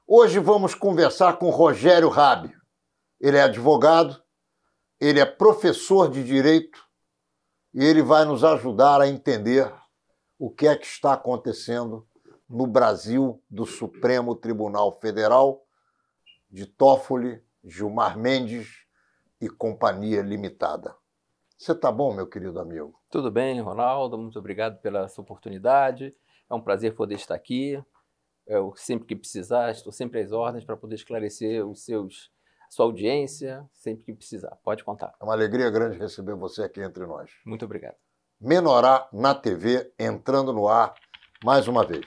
Hoje vamos conversar com Rogério Rabi. Ele é advogado, ele é professor de Direito e ele vai nos ajudar a entender o que é que está acontecendo no Brasil do Supremo Tribunal Federal, de Toffoli, Gilmar Mendes e Companhia Limitada. Você está bom, meu querido amigo? Tudo bem, Ronaldo, muito obrigado pela sua oportunidade. É um prazer poder estar aqui. Sempre que precisar, estou sempre às ordens para poder esclarecer a sua audiência, sempre que precisar. Pode contar. É uma alegria grande receber você aqui entre nós. Muito obrigado. Menorá na TV, entrando no ar mais uma vez.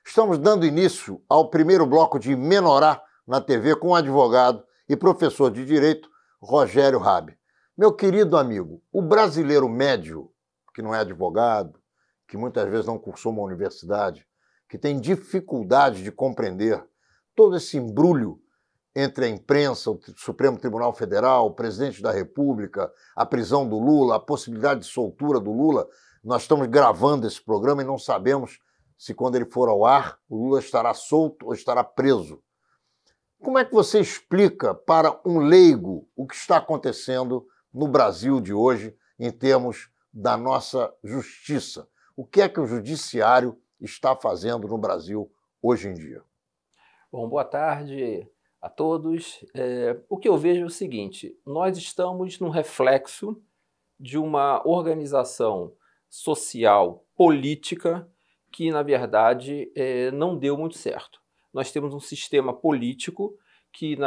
Estamos dando início ao primeiro bloco de Menorá na TV com o advogado e professor de Direito, Rogério Rabi. Meu querido amigo, o brasileiro médio, que não é advogado, que muitas vezes não cursou uma universidade, que tem dificuldade de compreender todo esse embrulho entre a imprensa, o Supremo Tribunal Federal, o presidente da República, a prisão do Lula, a possibilidade de soltura do Lula. Nós estamos gravando esse programa e não sabemos se quando ele for ao ar, o Lula estará solto ou estará preso. Como é que você explica para um leigo o que está acontecendo no Brasil de hoje em termos da nossa justiça? O que é que o judiciário está fazendo no Brasil hoje em dia? Bom, boa tarde a todos. O que eu vejo é o seguinte: nós estamos num reflexo de uma organização social, política, que, na verdade, não deu muito certo. Nós temos um sistema político que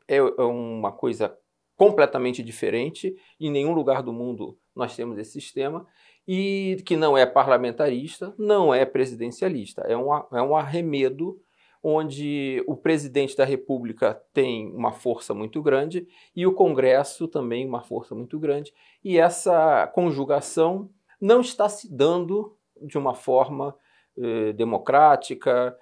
é uma coisa completamente diferente. Em nenhum lugar do mundo nós temos esse sistema, e que não é parlamentarista, não é presidencialista. É um arremedo onde o presidente da República tem uma força muito grande e o Congresso também uma força muito grande, e essa conjugação não está se dando de uma forma democrática,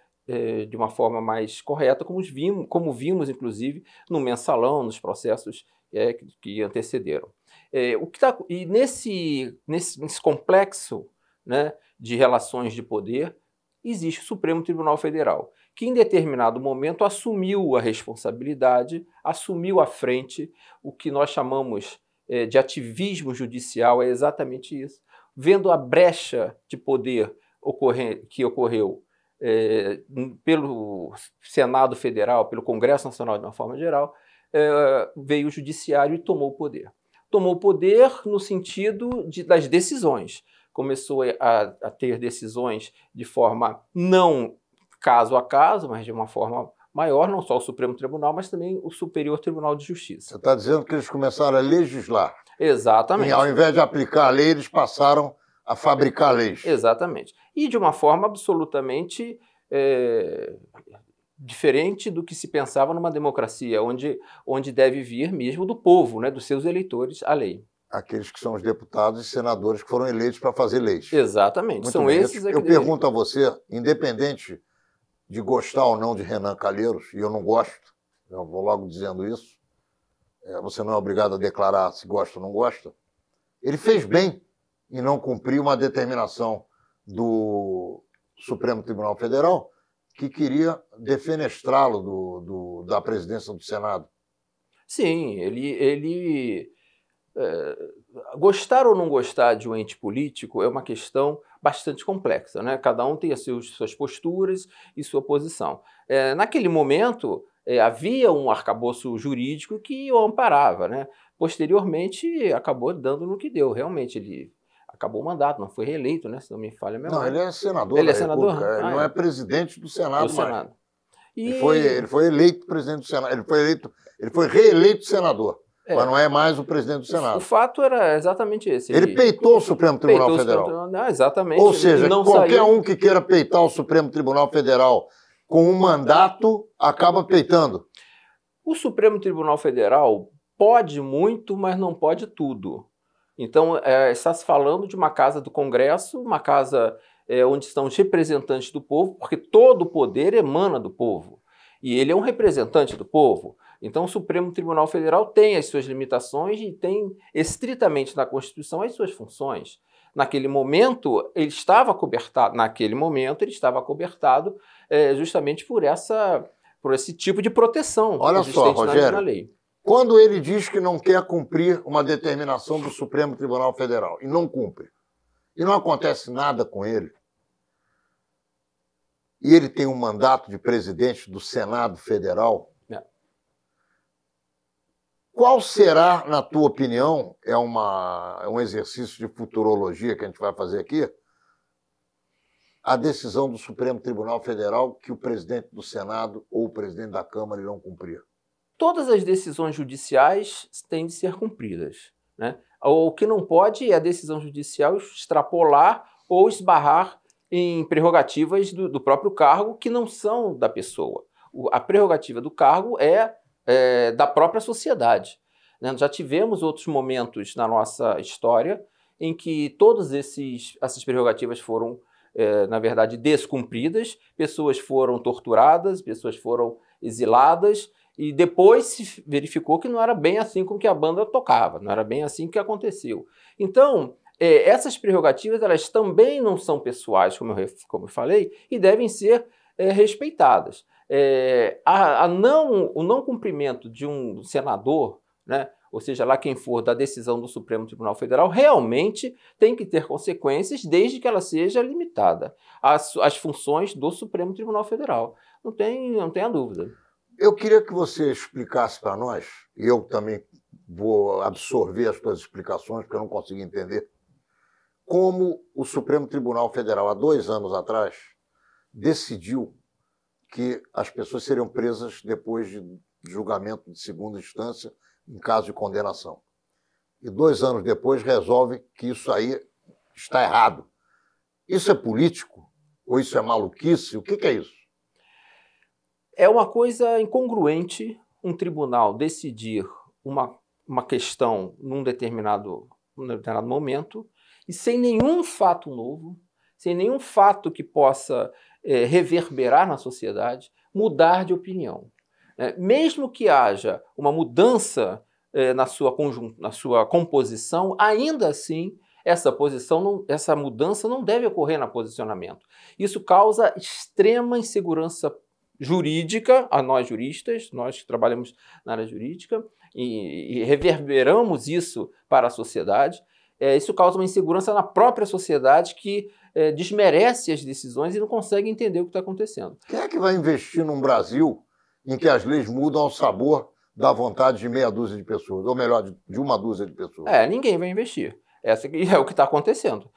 de uma forma mais correta, como vimos, inclusive, no Mensalão, nos processos que antecederam. E nesse complexo, né, de relações de poder, existe o Supremo Tribunal Federal, que em determinado momento assumiu a responsabilidade, assumiu a frente. O que nós chamamos de ativismo judicial é exatamente isso. Vendo a brecha de poder que ocorreu pelo Senado Federal, pelo Congresso Nacional de uma forma geral, veio o Judiciário e tomou o poder. Tomou o poder no sentido das decisões. Começou a ter decisões de forma não caso a caso, mas de uma forma maior, não só o Supremo Tribunal, mas também o Superior Tribunal de Justiça. Você está dizendo que eles começaram a legislar. Exatamente. E ao invés de aplicar a lei, eles passaram a fabricar leis. Exatamente. E de uma forma absolutamente diferente do que se pensava numa democracia, onde deve vir mesmo do povo, né, dos seus eleitores, a lei. Aqueles que são os deputados e senadores que foram eleitos para fazer leis. Exatamente. Muito são bem. esses Eu pergunto a você, independente de gostar ou não de Renan Calheiros, e eu não gosto, eu vou logo dizendo isso, você não é obrigado a declarar se gosta ou não gosta, ele fez bem em não cumprir uma determinação do Supremo Tribunal Federal que queria defenestrá-lo da presidência do Senado. Sim, gostar ou não gostar de um ente político é uma questão bastante complexa, né? Cada um tem as suas posturas e sua posição. Naquele momento, havia um arcabouço jurídico que o amparava, né? Posteriormente, acabou dando no que deu. Realmente, ele acabou o mandato, não foi reeleito, né? Se não me falha a memória. Não, ele é senador Ele da é senador? República. Ele não é presidente do Senado mais. Senado. Ele foi eleito presidente do Senado. Ele foi reeleito senador. Mas não é mais o presidente do Senado. O fato era exatamente esse. Ele peitou o Supremo Tribunal Federal. Exatamente. Ou seja, qualquer um que queira peitar o Supremo Tribunal Federal com um mandato acaba peitando. O Supremo Tribunal Federal pode muito, mas não pode tudo. Então, está se falando de uma casa do Congresso, uma casa onde estão os representantes do povo, porque todo o poder emana do povo. E ele é um representante do povo. Então, o Supremo Tribunal Federal tem as suas limitações e tem estritamente na Constituição as suas funções. naquele momento, ele estava acobertado, justamente por esse tipo de proteção Olha só, existente Rogério, na lei. quando ele diz que não quer cumprir uma determinação do Supremo Tribunal Federal e não cumpre, e não acontece nada com ele, e ele tem um mandato de presidente do Senado Federal, qual será, na tua opinião, é um exercício de futurologia que a gente vai fazer aqui, a decisão do Supremo Tribunal Federal que o presidente do Senado ou o presidente da Câmara irão cumprir? Todas as decisões judiciais têm de ser cumpridas, né? O que não pode é a decisão judicial extrapolar ou esbarrar em prerrogativas do próprio cargo que não são da pessoa. A prerrogativa do cargo é da própria sociedade, né? Já tivemos outros momentos na nossa história em que todas essas prerrogativas foram, na verdade, descumpridas, pessoas foram torturadas, pessoas foram exiladas, e depois se verificou que não era bem assim como que a banda tocava, não era bem assim que aconteceu. Então, essas prerrogativas elas também não são pessoais, como eu falei, e devem ser respeitadas. O não cumprimento de um senador, né, ou seja, lá quem for, da decisão do Supremo Tribunal Federal, realmente tem que ter consequências desde que ela seja limitada às funções do Supremo Tribunal Federal. Não tenha dúvida. Eu queria que você explicasse para nós, e eu também vou absorver as suas explicações, porque eu não consigo entender, como o Supremo Tribunal Federal, há 2 anos atrás, decidiu que as pessoas seriam presas depois de julgamento de segunda instância, em caso de condenação. E 2 anos depois resolve que isso aí está errado. Isso é político? Ou isso é maluquice? O que é isso? É uma coisa incongruente um tribunal decidir uma questão num determinado momento e sem nenhum fato novo, sem nenhum fato que possa reverberar na sociedade, mudar de opinião. Mesmo que haja uma mudança na sua composição, ainda assim essa mudança não deve ocorrer no posicionamento. Isso causa extrema insegurança jurídica a nós juristas, nós que trabalhamos na área jurídica, e reverberamos isso para a sociedade. Isso causa uma insegurança na própria sociedade que desmerece as decisões e não consegue entender o que está acontecendo. Quem é que vai investir num Brasil em que as leis mudam ao sabor da vontade de meia dúzia de pessoas, ou melhor, de uma dúzia de pessoas? Ninguém vai investir. Essa é o que está acontecendo.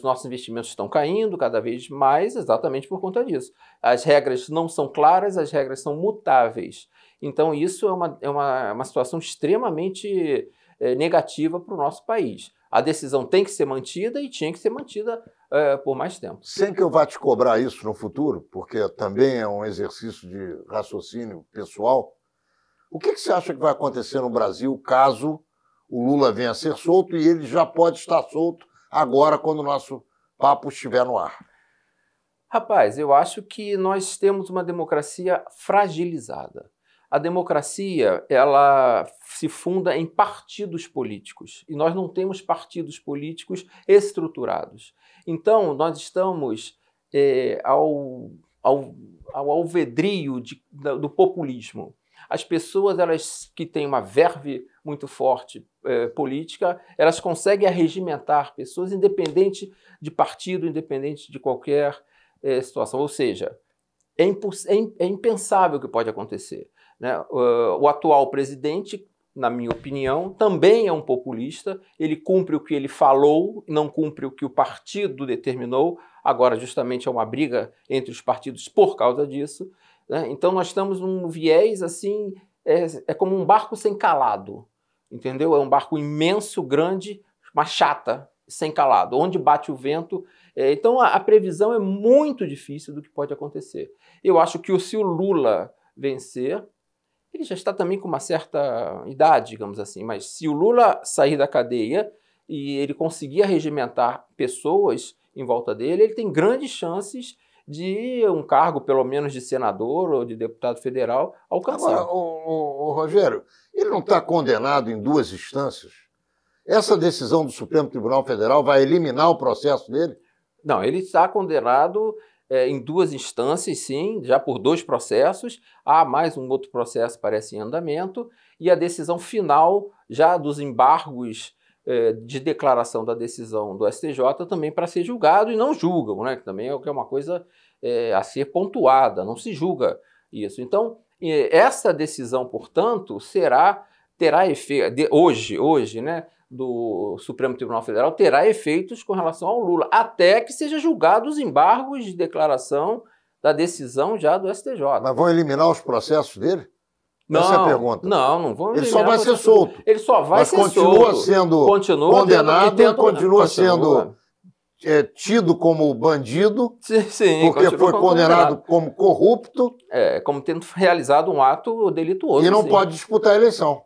Nossos investimentos estão caindo cada vez mais exatamente por conta disso. As regras não são claras, as regras são mutáveis. Então isso é uma situação extremamente negativa para o nosso país. A decisão tem que ser mantida e tinha que ser mantida por mais tempo. Sem que eu vá te cobrar isso no futuro, porque também é um exercício de raciocínio pessoal, o que você acha que vai acontecer no Brasil caso o Lula venha a ser solto e ele já pode estar solto agora quando o nosso papo estiver no ar? Rapaz, eu acho que nós temos uma democracia fragilizada. A democracia, ela se funda em partidos políticos e nós não temos partidos políticos estruturados. Então, nós estamos ao alvedrio do populismo. As pessoas que têm uma verve muito forte política, elas conseguem arregimentar pessoas independente de partido, independente de qualquer situação. Ou seja, é impensável o que pode acontecer, né? O atual presidente, na minha opinião, também é um populista. Ele cumpre o que ele falou, não cumpre o que o partido determinou. Agora, justamente, é uma briga entre os partidos por causa disso, né? Então, nós estamos num viés assim, é como um barco sem calado, entendeu? É um barco imenso, grande, uma chata, sem calado, onde bate o vento. Então, a previsão é muito difícil do que pode acontecer. Eu acho que se o Lula vencer, ele já está também com uma certa idade, digamos assim, mas se o Lula sair da cadeia e ele conseguir arregimentar pessoas em volta dele, ele tem grandes chances de um cargo, pelo menos de senador ou de deputado federal, alcançar. Agora, o Rogério, ele não está condenado em 2 instâncias? Essa decisão do Supremo Tribunal Federal vai eliminar o processo dele? Não, ele está condenado em 2 instâncias, sim, já por 2 processos. Há mais um outro processo, parece, em andamento. E a decisão final, já dos embargos de declaração da decisão do STJ, também para ser julgado, e não julgam, né? Que também é uma coisa a ser pontuada, não se julga isso. Então, essa decisão, portanto, terá efeito, hoje, né, do Supremo Tribunal Federal, terá efeitos com relação ao Lula, até que seja julgado os embargos de declaração da decisão já do STJ. Mas vão eliminar os processos dele? Essa é a pergunta. Não vão eliminar. Ele só vai ser solto. Ele só vai ser solto. Mas continua sendo condenado, continua sendo tido como bandido, sim, porque foi condenado como corrupto. Como tendo realizado um ato delituoso. E não pode disputar a eleição.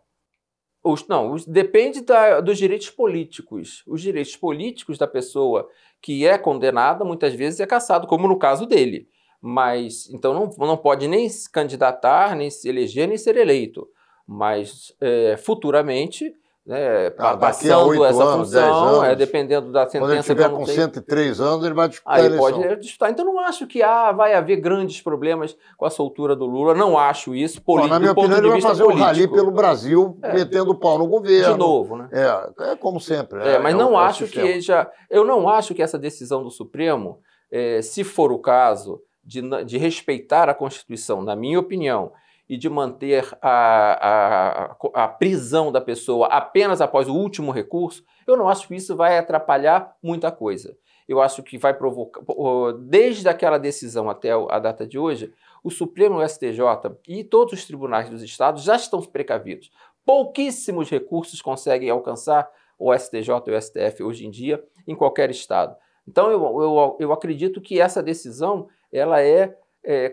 Depende dos direitos políticos. Os direitos políticos da pessoa que é condenada, muitas vezes é cassado, como no caso dele. Mas, então, não pode nem se candidatar, nem se eleger, nem ser eleito. Mas, futuramente, passando essa função, dependendo da sentença... Quando ele estiver com 103 anos, ele vai disputar a eleição. Aí pode disputar. Então, não acho que vai haver grandes problemas com a soltura do Lula. Não acho isso. Na minha opinião, ele vai fazer um rally pelo Brasil, metendo o pau no governo. De novo, né? É como sempre. Mas não acho que eu não acho que essa decisão do Supremo, se for o caso de respeitar a Constituição, na minha opinião, e de manter a prisão da pessoa apenas após o último recurso, eu não acho que isso vai atrapalhar muita coisa. Eu acho que vai provocar, desde aquela decisão até a data de hoje, o Supremo, o STJ e todos os tribunais dos estados já estão precavidos. Pouquíssimos recursos conseguem alcançar o STJ e o STF hoje em dia em qualquer estado. Então eu acredito que essa decisão ela é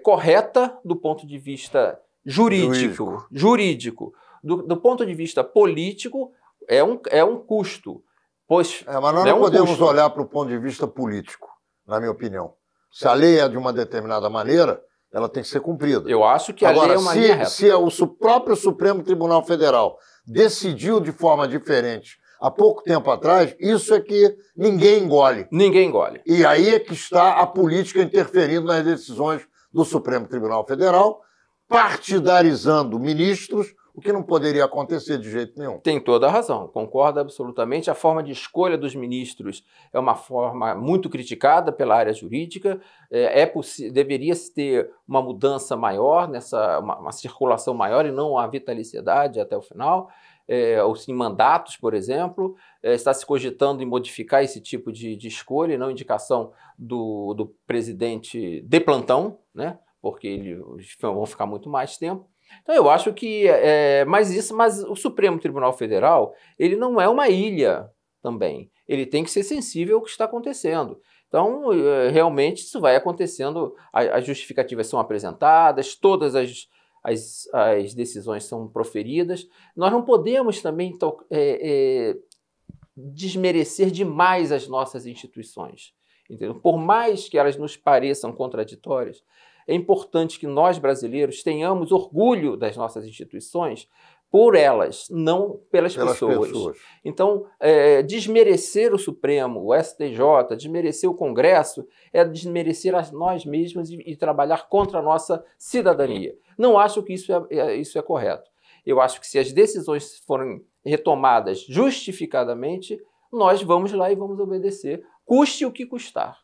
correta do ponto de vista jurídico. Do ponto de vista político, é um custo. Mas nós não podemos olhar para o ponto de vista político, na minha opinião. Se a lei é de uma determinada maneira, ela tem que ser cumprida. Eu acho que a lei é uma linha reta. Se o próprio Supremo Tribunal Federal decidiu de forma diferente há pouco tempo atrás, isso é que ninguém engole. Ninguém engole. E aí é que está a política interferindo nas decisões do Supremo Tribunal Federal, partidarizando ministros, o que não poderia acontecer de jeito nenhum. Tem toda a razão, concordo absolutamente. A forma de escolha dos ministros é uma forma muito criticada pela área jurídica. Deveria-se ter uma mudança maior, uma circulação maior e não a vitaliciedade até o final. Ou sim, mandatos, por exemplo. Está se cogitando em modificar esse tipo de escolha, e não indicação do presidente de plantão, né? Porque eles vão ficar muito mais tempo. Então eu acho que, mas o Supremo Tribunal Federal, ele não é uma ilha também. Ele tem que ser sensível ao que está acontecendo. Então, realmente, isso vai acontecendo, as justificativas são apresentadas, todas as decisões são proferidas. Nós não podemos também desmerecer demais as nossas instituições. Entendeu? Por mais que elas nos pareçam contraditórias, é importante que nós, brasileiros, tenhamos orgulho das nossas instituições por elas, não pelas pessoas. Então, desmerecer o Supremo, o STJ, desmerecer o Congresso, é desmerecer a nós mesmos e trabalhar contra a nossa cidadania. Não acho que isso é correto. Eu acho que se as decisões forem retomadas justificadamente, nós vamos lá e vamos obedecer, custe o que custar.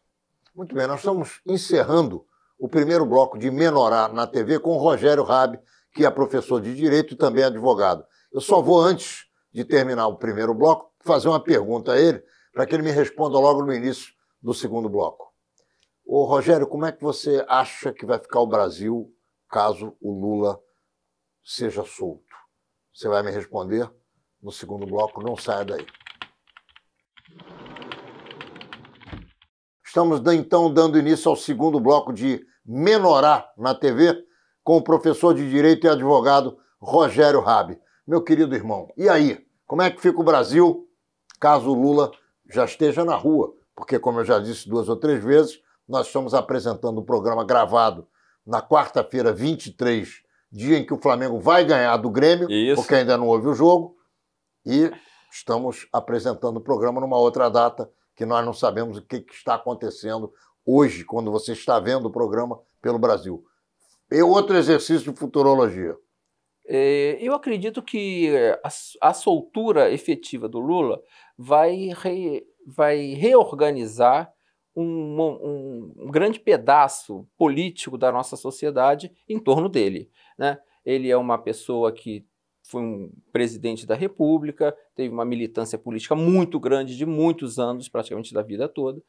Muito bem, nós estamos encerrando o primeiro bloco de Menorá na TV com o Rogério Rabi, que é professor de Direito e também advogado. Eu só vou, antes de terminar o primeiro bloco, fazer uma pergunta a ele, para que ele me responda logo no início do segundo bloco. Ô, Rogério, como é que você acha que vai ficar o Brasil caso o Lula seja solto? Você vai me responder no segundo bloco, não saia daí. Estamos, então, dando início ao segundo bloco de Menorá na TV, com o professor de Direito e advogado Rogério Rabi. Meu querido irmão, e aí? Como é que fica o Brasil caso o Lula já esteja na rua? Porque, como eu já disse 2 ou 3 vezes, nós estamos apresentando um programa gravado na quarta-feira, 23, dia em que o Flamengo vai ganhar do Grêmio, porque ainda não houve o jogo, e estamos apresentando o programa numa outra data que nós não sabemos o que está acontecendo hoje, quando você está vendo o programa pelo Brasil. E outro exercício de futurologia. Eu acredito que a soltura efetiva do Lula vai reorganizar um grande pedaço político da nossa sociedade em torno dele, né? Ele é uma pessoa que foi um presidente da República, teve uma militância política muito grande de muitos anos, praticamente da vida toda,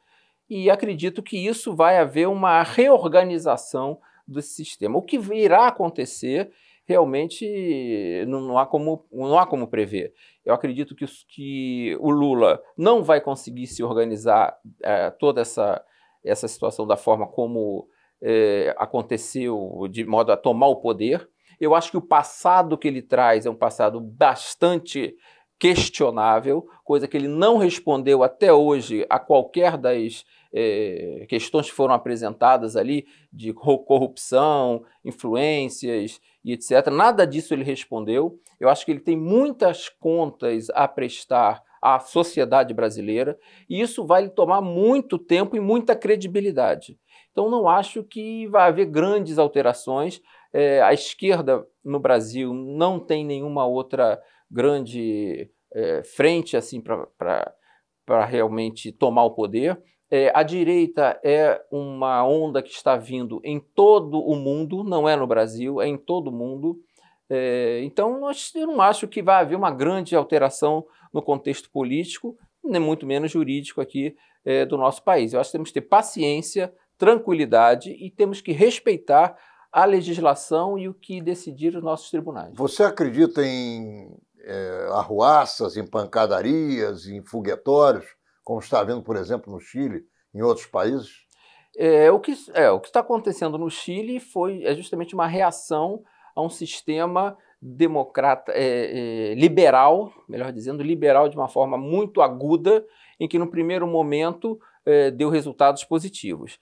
e acredito que isso vai haver uma reorganização desse sistema. O que irá acontecer realmente não há como prever. Eu acredito que o Lula não vai conseguir se organizar toda essa situação da forma como aconteceu, de modo a tomar o poder. Eu acho que o passado que ele traz é um passado bastante questionável, coisa que ele não respondeu até hoje a qualquer das questões que foram apresentadas ali, de corrupção, influências e etc. Nada disso ele respondeu. Eu acho que ele tem muitas contas a prestar à sociedade brasileira e isso vai lhe tomar muito tempo e muita credibilidade. Então não acho que vai haver grandes alterações. A esquerda no Brasil não tem nenhuma outra grande frente assim para realmente tomar o poder. A direita é uma onda que está vindo em todo o mundo, não é no Brasil, é em todo o mundo. Então eu não acho que vai haver uma grande alteração no contexto político, nem muito menos jurídico aqui do nosso país. Eu acho que temos que ter paciência, tranquilidade e temos que respeitar a legislação e o que decidir os nossos tribunais. Você acredita em arruaças, em pancadarias, em foguetórios, como está havendo, por exemplo, no Chile, em outros países? O que está acontecendo no Chile é justamente uma reação a um sistema democrata, liberal, melhor dizendo, liberal de uma forma muito aguda, em que no primeiro momento deu resultados positivos.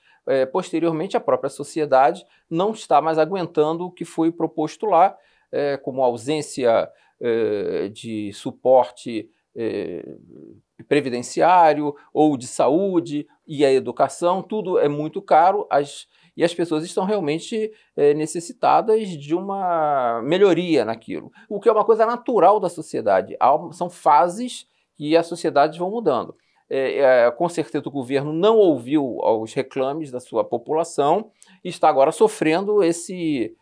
Posteriormente, a própria sociedade não está mais aguentando o que foi proposto lá, como ausência de suporte previdenciário ou de saúde e a educação, tudo é muito caro e as pessoas estão realmente necessitadas de uma melhoria naquilo, o que é uma coisa natural da sociedade. São fases que as sociedades vão mudando. Com certeza o governo não ouviu os reclames da sua população e está agora sofrendo esse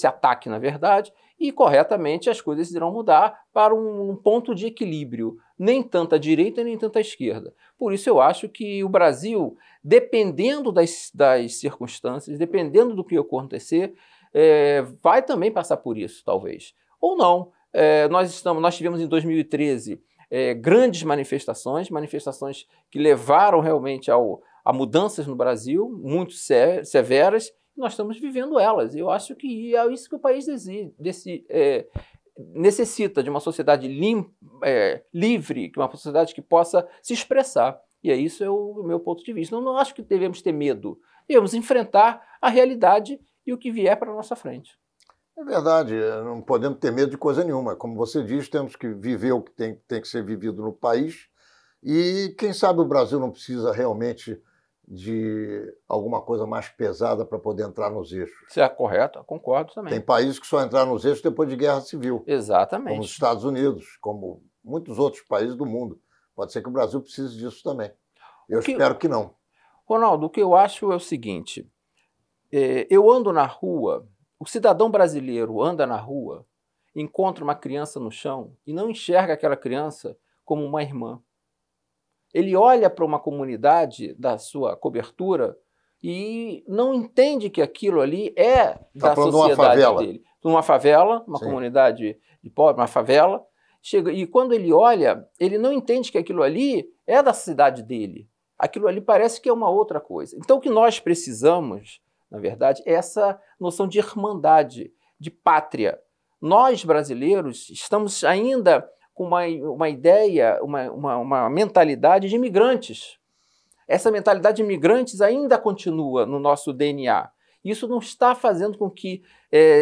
ataque, na verdade, e corretamente as coisas irão mudar para um ponto de equilíbrio, nem tanto à direita nem tanto à esquerda. Por isso eu acho que o Brasil, dependendo das circunstâncias, dependendo do que acontecer, vai também passar por isso, talvez. Ou não. Nós tivemos em 2013 grandes manifestações que levaram realmente a mudanças no Brasil, muito severas, e nós estamos vivendo elas. Eu acho que é isso que o país necessita, de uma sociedade livre, uma sociedade que possa se expressar. E isso é o meu ponto de vista. Eu não acho que devemos ter medo. Devemos enfrentar a realidade e o que vier para a nossa frente. É verdade, não podemos ter medo de coisa nenhuma. Como você diz, temos que viver o que tem que ser vivido no país e, quem sabe, o Brasil não precisa realmente de alguma coisa mais pesada para poder entrar nos eixos. Isso é correto, concordo também. Tem países que só entraram nos eixos depois de guerra civil. Exatamente. Como os Estados Unidos, como muitos outros países do mundo. Pode ser que o Brasil precise disso também. Eu espero que não. Ronaldo, o que eu acho é o seguinte, eu ando na rua, o cidadão brasileiro anda na rua, encontra uma criança no chão e não enxerga aquela criança como uma irmã. Ele olha para uma comunidade da sua cobertura e não entende que aquilo ali é da sociedade dele. Numa favela, uma comunidade de pobre, uma favela. E quando ele olha, ele não entende que aquilo ali é da cidade dele. Aquilo ali parece que é uma outra coisa. Então o que nós precisamos, na verdade, é essa noção de irmandade, de pátria. Nós, brasileiros, estamos ainda com uma ideia, uma mentalidade de imigrantes. Essa mentalidade de imigrantes ainda continua no nosso DNA. Isso não está fazendo com que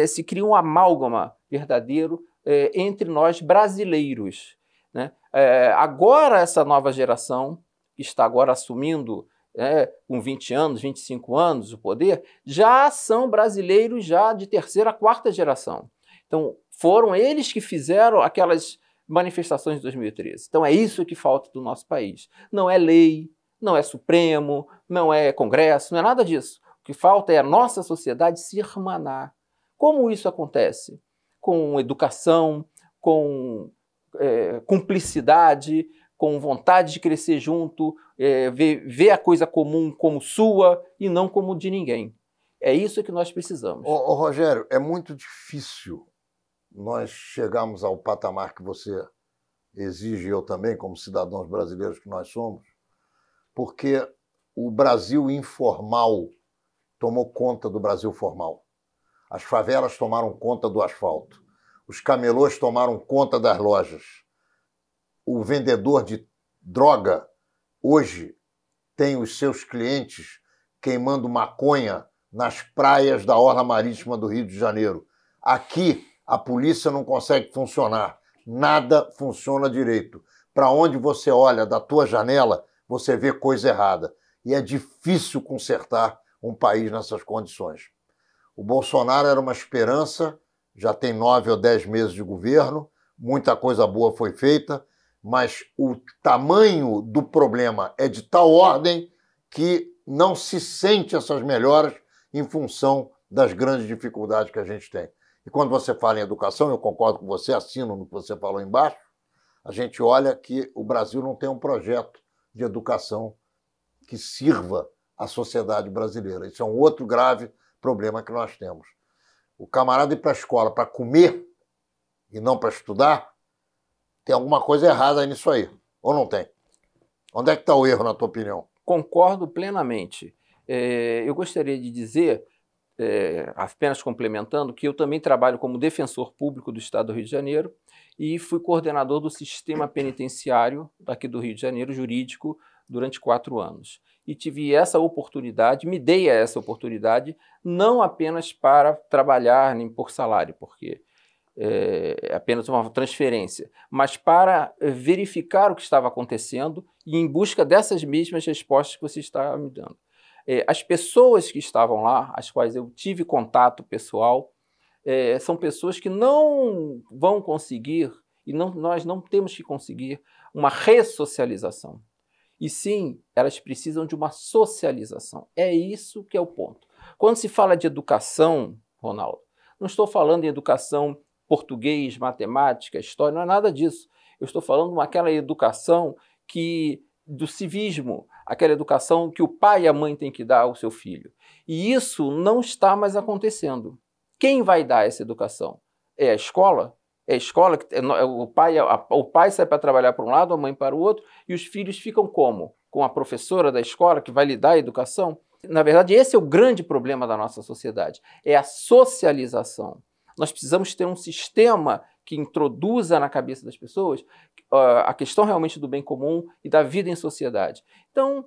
se crie um amálgama verdadeiro entre nós brasileiros, né? Agora, essa nova geração, que está agora assumindo, com 20 anos, 25 anos, o poder, já são brasileiros já de terceira, quarta geração. Então, foram eles que fizeram aquelas manifestações de 2013. Então, é isso que falta do nosso país. Não é lei, não é Supremo, não é Congresso, não é nada disso. O que falta é a nossa sociedade se irmanar. Como isso acontece? Com educação, com cumplicidade, com vontade de crescer junto, ver a coisa comum como sua e não como de ninguém. É isso que nós precisamos. Ô, Rogério, é muito difícil nós chegarmos ao patamar que você exige, eu também, como cidadãos brasileiros que nós somos, porque o Brasil informal tomou conta do Brasil formal. As favelas tomaram conta do asfalto. Os camelôs tomaram conta das lojas. O vendedor de droga hoje tem os seus clientes queimando maconha nas praias da orla marítima do Rio de Janeiro. Aqui, a polícia não consegue funcionar. Nada funciona direito. Para onde você olha da tua janela, você vê coisa errada. E é difícil consertar um país nessas condições. O Bolsonaro era uma esperança, já tem 9 ou 10 meses de governo, muita coisa boa foi feita, mas o tamanho do problema é de tal ordem que não se sente essas melhoras em função das grandes dificuldades que a gente tem. E quando você fala em educação, eu concordo com você, assino no que você falou embaixo, a gente olha que o Brasil não tem um projeto de educação que sirva à sociedade brasileira. Isso é um outro grave problema que nós temos. O camarada ir para a escola para comer e não para estudar, tem alguma coisa errada nisso aí. Ou não tem? Onde é que está o erro, na tua opinião? Concordo plenamente. Eu gostaria de dizer, apenas complementando, que eu também trabalho como defensor público do Estado do Rio de Janeiro e fui coordenador do sistema penitenciário daqui do Rio de Janeiro, jurídico, durante 4 anos. E tive essa oportunidade, me dei essa oportunidade, não apenas para trabalhar nem por salário, porque é apenas uma transferência, mas para verificar o que estava acontecendo e em busca dessas mesmas respostas que você está me dando. As pessoas que estavam lá, as quais eu tive contato pessoal, são pessoas que não vão conseguir, e nós não temos que conseguir, uma ressocialização. E sim, elas precisam de uma socialização. É isso que é o ponto. Quando se fala de educação, Ronaldo, não estou falando em educação português, matemática, história, não é nada disso. Eu estou falando daquela educação do civismo, aquela educação que o pai e a mãe têm que dar ao seu filho. E isso não está mais acontecendo. Quem vai dar essa educação? É a escola? É a escola, o pai sai para trabalhar para um lado, a mãe para o outro, e os filhos ficam como? Com a professora da escola que vai lhe dar a educação? Na verdade, esse é o grande problema da nossa sociedade, é a socialização. Nós precisamos ter um sistema que introduza na cabeça das pessoas a questão realmente do bem comum e da vida em sociedade. Então,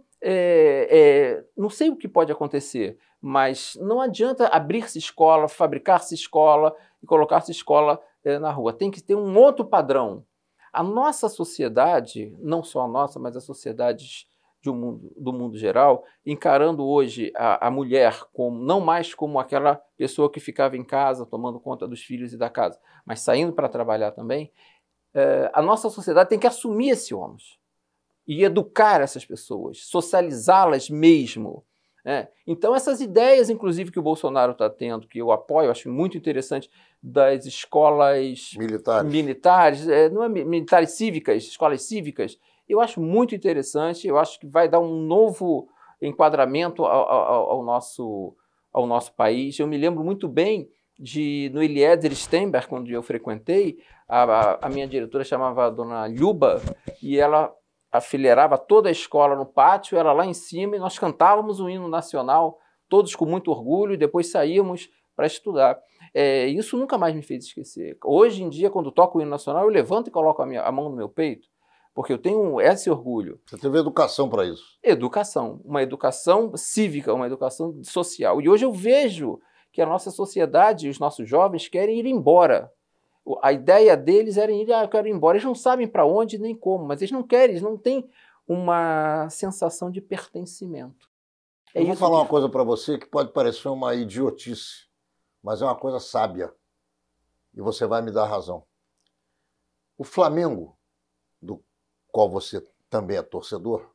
não sei o que pode acontecer, mas não adianta abrir-se escola, fabricar-se escola e colocar-se escola na rua. Tem que ter um outro padrão. A nossa sociedade, não só a nossa, mas as sociedades do mundo geral, encarando hoje a mulher não mais como aquela pessoa que ficava em casa tomando conta dos filhos e da casa, mas saindo para trabalhar também, a nossa sociedade tem que assumir esse ônus e educar essas pessoas, socializá-las mesmo. Então essas ideias, inclusive, que o Bolsonaro está tendo, que eu apoio, acho muito interessante, das escolas militares, não é militares cívicas, escolas cívicas, eu acho muito interessante, eu acho que vai dar um novo enquadramento ao nosso país. Eu me lembro muito bem no Eliezer Steinberg, quando eu frequentei, a minha diretora chamava a dona Luba, e ela afileirava toda a escola no pátio, ela lá em cima, e nós cantávamos o hino nacional, todos com muito orgulho, e depois saíamos para estudar. Isso nunca mais me fez esquecer. Hoje em dia, quando toco o hino nacional, eu levanto e coloco a mão no meu peito, porque eu tenho esse orgulho. Você teve educação para isso? Educação, uma educação cívica, uma educação social. E hoje eu vejo que a nossa sociedade e os nossos jovens querem ir embora. A ideia deles era ir, eu quero ir embora. Eles não sabem para onde nem como, mas eles não querem, eles não têm uma sensação de pertencimento. Eu vou falar uma coisa para você que pode parecer uma idiotice, mas é uma coisa sábia. E você vai me dar razão. O Flamengo, do qual você também é torcedor,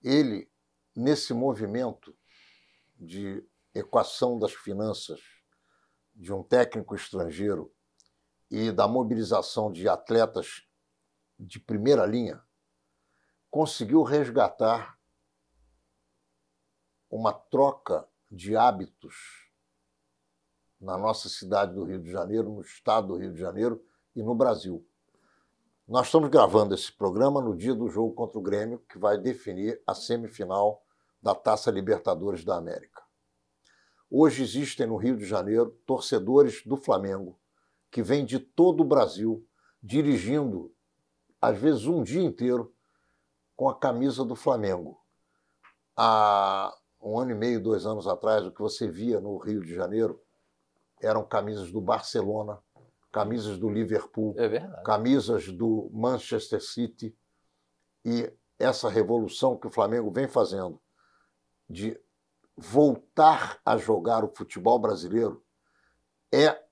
ele, nesse movimento de equação das finanças de um técnico estrangeiro e da mobilização de atletas de primeira linha, conseguiu resgatar uma troca de hábitos na nossa cidade do Rio de Janeiro, no estado do Rio de Janeiro e no Brasil. Nós estamos gravando esse programa no dia do jogo contra o Grêmio, que vai definir a semifinal da Taça Libertadores da América. Hoje existem no Rio de Janeiro torcedores do Flamengo que vêm de todo o Brasil dirigindo, às vezes um dia inteiro, com a camisa do Flamengo. Há 1 ano e meio, 2 anos atrás, o que você via no Rio de Janeiro eram camisas do Barcelona, camisas do Liverpool, camisas do Manchester City. E essa revolução que o Flamengo vem fazendo de voltar a jogar o futebol brasileiro é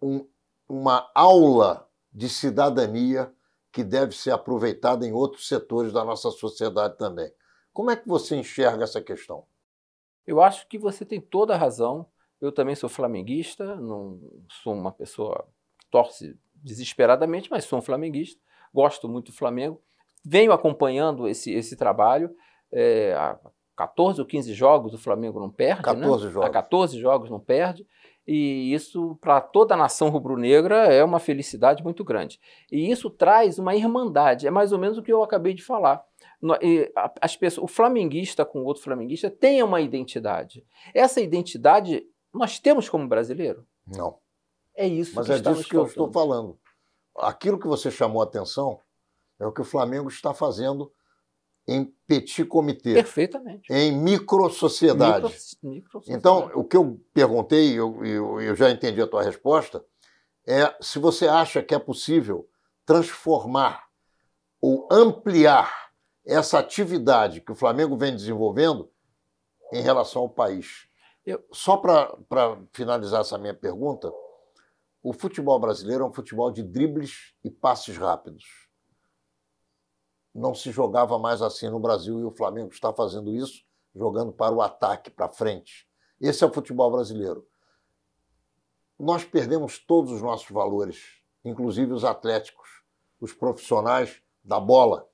uma aula de cidadania que deve ser aproveitada em outros setores da nossa sociedade também. Como é que você enxerga essa questão? Eu acho que você tem toda a razão. Eu também sou flamenguista, não sou uma pessoa que torce desesperadamente, mas sou um flamenguista, gosto muito do Flamengo, venho acompanhando esse trabalho. Há 14 ou 15 jogos o Flamengo não perde, 14 né? jogos. Há 14 jogos não perde, e isso para toda a nação rubro-negra é uma felicidade muito grande. E isso traz uma irmandade, é mais ou menos o que eu acabei de falar. As pessoas, o flamenguista com o outro flamenguista tem uma identidade. Essa identidade nós temos como brasileiro? Não. É isso. Mas é disso que eu estou falando. Aquilo que você chamou a atenção é o que o Flamengo está fazendo em petit comité. Perfeitamente. Em microsociedade. Então, o que eu perguntei, eu já entendi a tua resposta, é se você acha que é possível transformar ou ampliar essa atividade que o Flamengo vem desenvolvendo em relação ao país. Só para finalizar essa minha pergunta, o futebol brasileiro é um futebol de dribles e passes rápidos. Não se jogava mais assim no Brasil e o Flamengo está fazendo isso, jogando para o ataque, para frente. Esse é o futebol brasileiro. Nós perdemos todos os nossos valores, inclusive os atléticos, os profissionais da bola,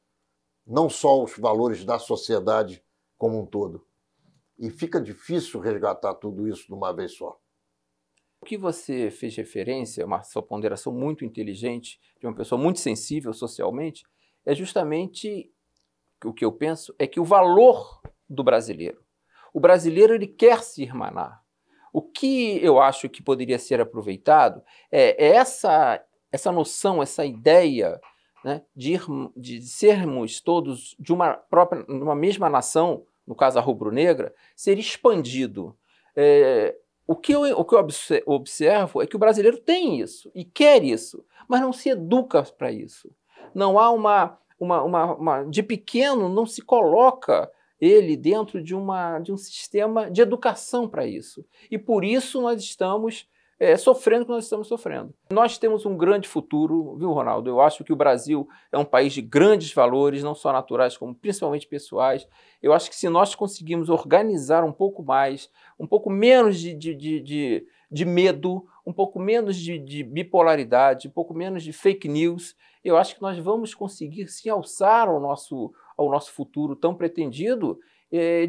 não só os valores da sociedade como um todo. E fica difícil resgatar tudo isso de uma vez só. O que você fez referência, uma sua ponderação muito inteligente, de uma pessoa muito sensível socialmente, é justamente o que eu penso, é que o valor do brasileiro. O brasileiro ele quer se irmanar. O que eu acho que poderia ser aproveitado é essa noção, essa ideia, né, de sermos todos de uma mesma nação, no caso a rubro-negra, ser expandido. O que eu observo é que o brasileiro tem isso e quer isso, mas não se educa para isso. Não há de pequeno não se coloca ele dentro de um sistema de educação para isso. E por isso nós estamos sofrendo o que nós estamos sofrendo. Nós temos um grande futuro, viu, Ronaldo? Eu acho que o Brasil é um país de grandes valores, não só naturais, como principalmente pessoais. Eu acho que se nós conseguirmos organizar um pouco mais, um pouco menos de medo, um pouco menos de bipolaridade, um pouco menos de fake news, eu acho que nós vamos conseguir se alçar ao nosso futuro tão pretendido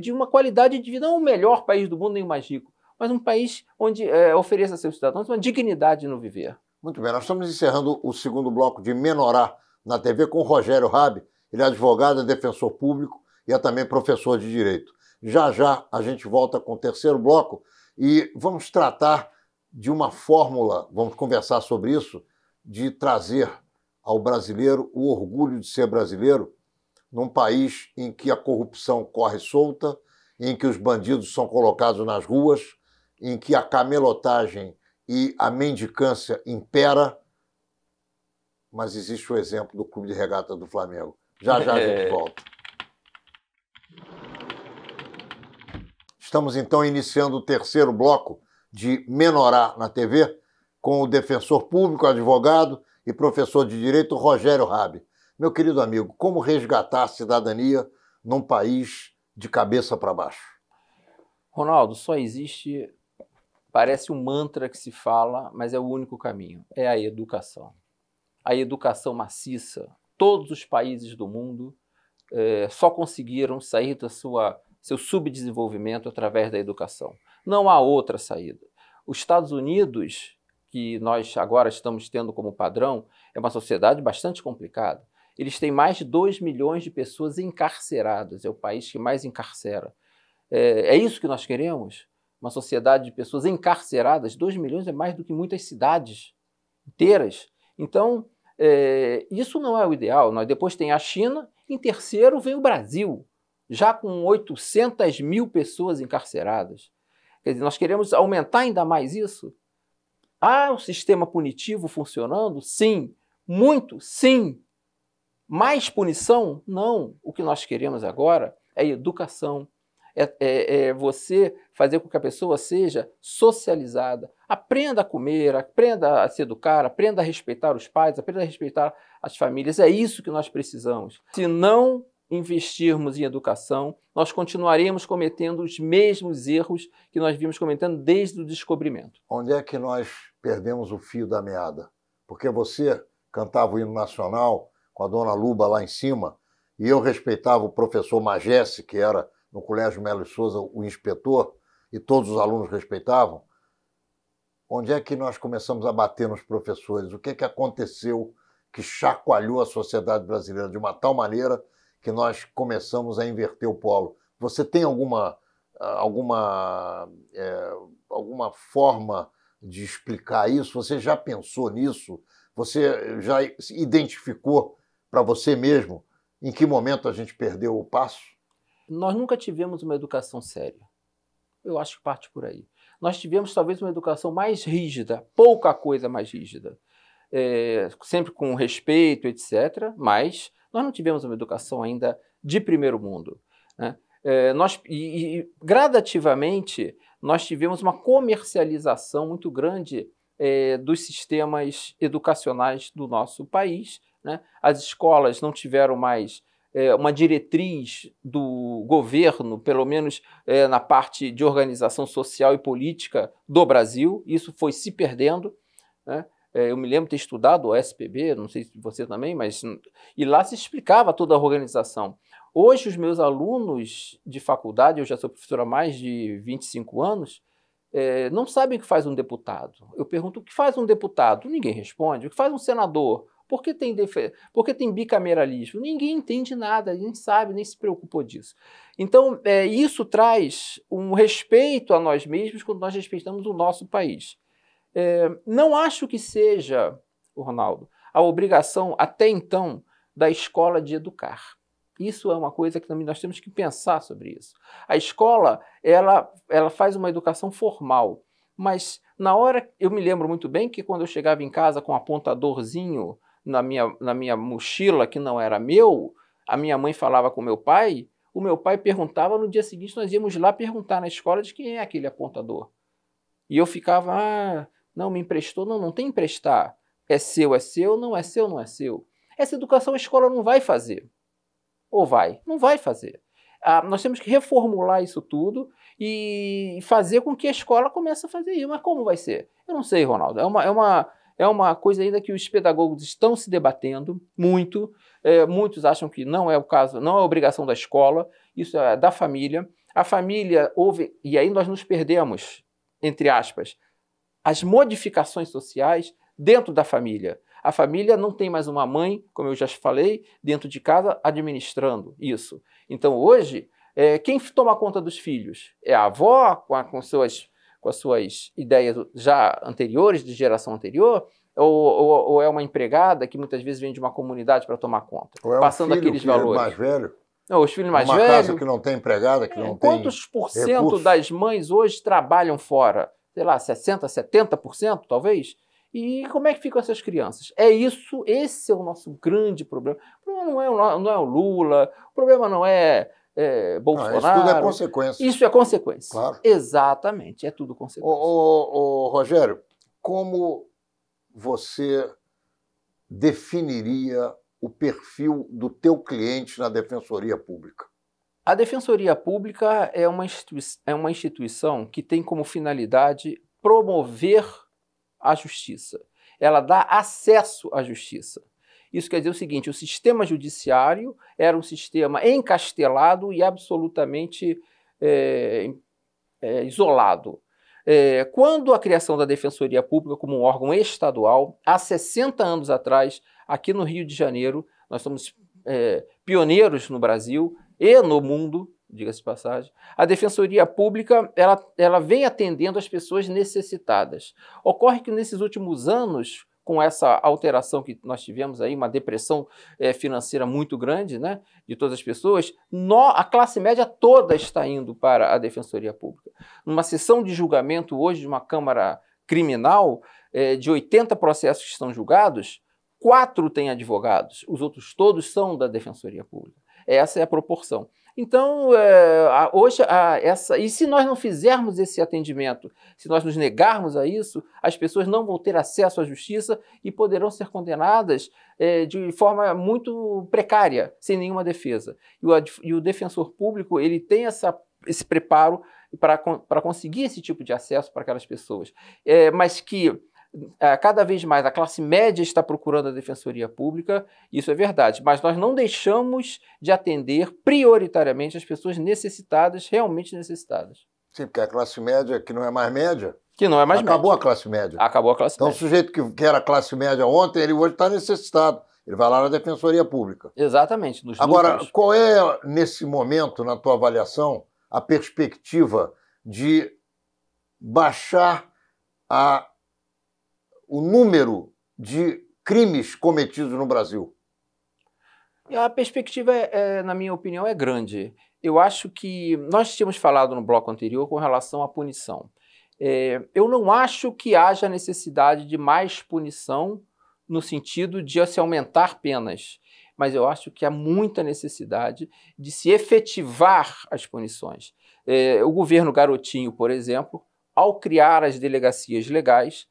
de uma qualidade de vida, não o melhor país do mundo, nem o mais rico, mas um país onde ofereça a seus cidadãos uma dignidade no viver. Muito bem, nós estamos encerrando o segundo bloco de Menorá na TV com o Rogério Rabi. Ele é advogado, é defensor público e é também professor de Direito. Já já a gente volta com o terceiro bloco e vamos tratar de uma fórmula, vamos conversar sobre isso, de trazer ao brasileiro o orgulho de ser brasileiro num país em que a corrupção corre solta, em que os bandidos são colocados nas ruas, em que a camelotagem e a mendicância impera Mas existe o exemplo do Clube de Regatas do Flamengo. Já já a gente volta. Estamos então iniciando o terceiro bloco de Menorá na TV com o defensor público, advogado e professor de Direito Rogério Rabi. Meu querido amigo, como resgatar a cidadania num país de cabeça para baixo? Ronaldo, só existe, parece um mantra que se fala, mas é o único caminho, é a educação. A educação maciça. Todos os países do mundo só conseguiram sair do seu subdesenvolvimento através da educação. Não há outra saída. Os Estados Unidos, que nós agora estamos tendo como padrão, é uma sociedade bastante complicada. Eles têm mais de 2 milhões de pessoas encarceradas, é o país que mais encarcera. É isso que nós queremos? Uma sociedade de pessoas encarceradas? 2 milhões é mais do que muitas cidades inteiras. Então, isso não é o ideal. Depois tem a China, em terceiro vem o Brasil, já com 800 mil pessoas encarceradas. Quer dizer, nós queremos aumentar ainda mais isso? Há o sistema punitivo funcionando? Sim. Muito? Sim. Mais punição? Não. O que nós queremos agora é educação. É você fazer com que a pessoa seja socializada. Aprenda a comer, aprenda a se educar, aprenda a respeitar os pais, aprenda a respeitar as famílias. É isso que nós precisamos. Se não investirmos em educação, nós continuaremos cometendo os mesmos erros que nós vimos cometendo desde o descobrimento. Onde é que nós perdemos o fio da meada? Porque você cantava o hino nacional com a dona Luba lá em cima, e eu respeitava o professor Magesse, que era no Colégio Melo de Souza o inspetor, e todos os alunos respeitavam. Onde é que nós começamos a bater nos professores? O que aconteceu que chacoalhou a sociedade brasileira de uma tal maneira que nós começamos a inverter o polo? Você tem alguma forma de explicar isso? Você já pensou nisso? Você já identificou para você mesmo em que momento a gente perdeu o passo? Nós nunca tivemos uma educação séria. Eu acho que parte por aí. Nós tivemos talvez uma educação mais rígida, pouca coisa mais rígida. Sempre com respeito, etc., mas nós não tivemos uma educação ainda de primeiro mundo, né? Gradativamente, nós tivemos uma comercialização muito grande dos sistemas educacionais do nosso país, né? As escolas não tiveram mais uma diretriz do governo, pelo menos na parte de organização social e política do Brasil. Isso foi se perdendo, né? Eu me lembro de ter estudado o SPB, não sei se você também, e lá se explicava toda a organização. Hoje, os meus alunos de faculdade, eu já sou professor há mais de 25 anos, não sabem o que faz um deputado. Eu pergunto, o que faz um deputado? Ninguém responde. O que faz um senador? Por que tem bicameralismo? Ninguém entende nada, ninguém sabe, nem se preocupou disso. Então, isso traz um respeito a nós mesmos quando nós respeitamos o nosso país. Não acho que seja, Ronaldo, a obrigação, até então, da escola de educar. Isso é uma coisa que também nós temos que pensar sobre isso. A escola, ela faz uma educação formal, mas na hora, eu me lembro muito bem que quando eu chegava em casa com um apontadorzinho na minha mochila, que não era meu, a minha mãe falava com o meu pai perguntava, no dia seguinte nós íamos lá perguntar na escola de quem é aquele apontador. E eu ficava, não, me emprestou, não tem emprestar. É seu, não é seu, não é seu. Essa educação a escola não vai fazer. Ou vai? Não vai fazer. Nós temos que reformular isso tudo e fazer com que a escola comece a fazer isso. Mas como vai ser? Eu não sei, Ronaldo. É uma coisa ainda que os pedagogos estão se debatendo muito. Muitos acham que não é o caso, não é a obrigação da escola, isso é da família. A família e aí nós nos perdemos, entre aspas, as modificações sociais dentro da família. A família não tem mais uma mãe, como eu já falei, dentro de casa administrando isso. Então hoje, quem toma conta dos filhos? É a avó com as suas ideias já anteriores, de geração anterior, ou é uma empregada que muitas vezes vem de uma comunidade para tomar conta, passando aqueles valores. Mais velho? Não, os filhos mais velhos. Uma casa que não tem empregada, que não tem quantos por cento das mães hoje trabalham fora? Sei lá, 60%, 70% talvez? E como é que ficam essas crianças? Esse é o nosso grande problema. O problema não é o Lula, o problema não é Bolsonaro. Isso tudo é consequência. Isso é consequência. Claro. Exatamente, é tudo consequência. Rogério, como você definiria o perfil do teu cliente na Defensoria Pública? A Defensoria Pública é uma instituição que tem como finalidade promover a justiça. Ela dá acesso à justiça. Isso quer dizer o seguinte, o sistema judiciário era um sistema encastelado e absolutamente isolado. Quando a criação da Defensoria Pública como um órgão estadual, há 60 anos atrás, aqui no Rio de Janeiro, nós somos pioneiros no Brasil e no mundo, diga-se de passagem, a Defensoria Pública ela vem atendendo as pessoas necessitadas. Ocorre que nesses últimos anos, com essa alteração que nós tivemos aí, uma depressão financeira muito grande, né, de todas as pessoas, a classe média toda está indo para a Defensoria Pública. Numa sessão de julgamento hoje de uma Câmara Criminal, de 80 processos que estão julgados, 4 têm advogados, os outros todos são da Defensoria Pública. Essa é a proporção. Então, e se nós não fizermos esse atendimento, se nós nos negarmos a isso, as pessoas não vão ter acesso à justiça e poderão ser condenadas de forma muito precária, sem nenhuma defesa. E o defensor público ele tem esse preparo para conseguir esse tipo de acesso para aquelas pessoas. Mas que cada vez mais a classe média está procurando a Defensoria Pública, isso é verdade, mas nós não deixamos de atender prioritariamente as pessoas necessitadas, realmente necessitadas. Sim, porque a classe média, que não é mais média, que não é mais acabou média. A classe média. Acabou a classe então, média. Então, o sujeito que era classe média ontem, ele hoje está necessitado. Ele vai lá na Defensoria Pública. Exatamente. Agora, qual é, nesse momento, na tua avaliação, a perspectiva de baixar o número de crimes cometidos no Brasil? A perspectiva, na minha opinião, é grande. Eu acho que nós tínhamos falado no bloco anterior com relação à punição. Eu não acho que haja necessidade de mais punição no sentido de se aumentar penas, mas eu acho que há muita necessidade de se efetivar as punições. O governo Garotinho, por exemplo, ao criar as delegacias legais,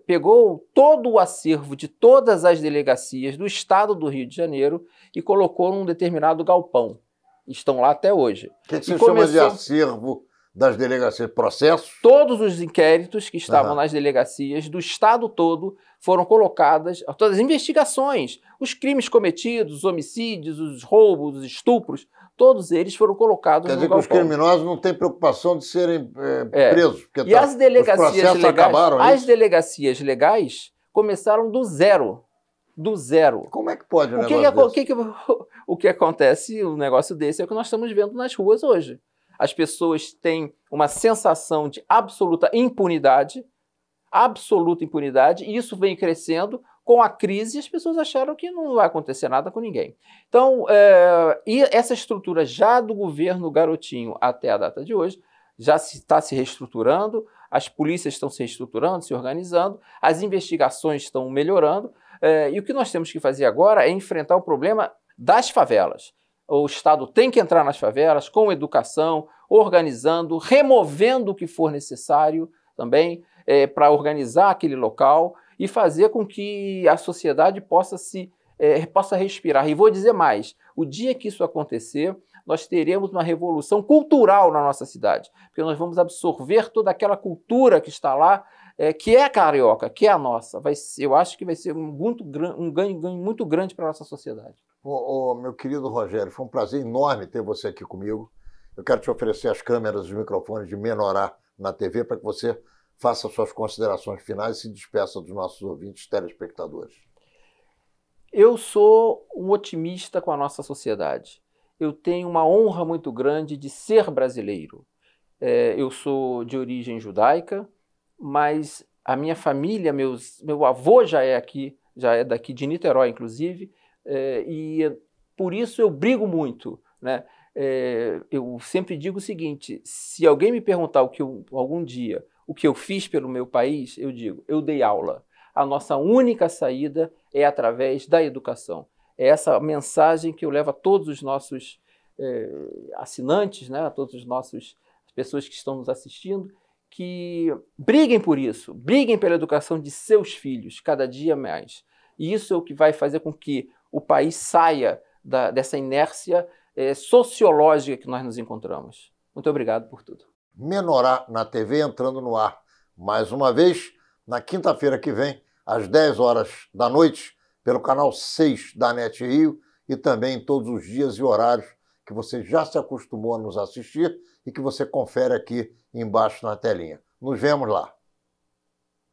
pegou todo o acervo de todas as delegacias do estado do Rio de Janeiro e colocou num determinado galpão. Estão lá até hoje. O que você chama de acervo das delegacias? Processos? Todos os inquéritos que estavam nas delegacias do estado todo foram colocadas, todas as investigações, os crimes cometidos, os homicídios, os roubos, os estupros, todos eles foram colocados no galpão. Quer dizer que os criminosos não têm preocupação de serem presos. E as delegacias legais, as delegacias começaram do zero. Do zero. Como é que pode um negócio desse? O que acontece, um negócio desse, é o que nós estamos vendo nas ruas hoje. As pessoas têm uma sensação de absoluta impunidade, e isso vem crescendo. Com a crise, as pessoas acharam que não vai acontecer nada com ninguém. Então, e essa estrutura já do governo Garotinho até a data de hoje, já está se reestruturando, as polícias estão se reestruturando, se organizando, as investigações estão melhorando, e o que nós temos que fazer agora é enfrentar o problema das favelas. O Estado tem que entrar nas favelas com educação, organizando, removendo o que for necessário também para organizar aquele local e fazer com que a sociedade possa respirar. E vou dizer mais, o dia que isso acontecer, nós teremos uma revolução cultural na nossa cidade, porque nós vamos absorver toda aquela cultura que está lá, que é carioca, que é a nossa. Eu acho que vai ser um ganho muito grande para a nossa sociedade. Meu querido Rogério, foi um prazer enorme ter você aqui comigo. Eu quero te oferecer as câmeras e os microfones de Menorá na TV para que você faça suas considerações finais e se despeça dos nossos ouvintes telespectadores. Eu sou um otimista com a nossa sociedade. Eu tenho uma honra muito grande de ser brasileiro. Eu sou de origem judaica, mas a minha família, meu avô já é daqui de Niterói, inclusive, e por isso eu brigo muito, né? Eu sempre digo o seguinte, se alguém me perguntar algum dia o que eu fiz pelo meu país, eu digo, eu dei aula. A nossa única saída é através da educação. É essa mensagem que eu levo a todos os nossos assinantes, né, a todos os nossos pessoas que estão nos assistindo, que briguem por isso, briguem pela educação de seus filhos, cada dia mais. E isso é o que vai fazer com que o país saia dessa inércia sociológica que nós nos encontramos. Muito obrigado por tudo. Menorá na TV entrando no ar mais uma vez, na quinta-feira que vem, às 10 horas da noite, pelo canal 6 da NET Rio e também em todos os dias e horários que você já se acostumou a nos assistir e que você confere aqui embaixo na telinha. Nos vemos lá.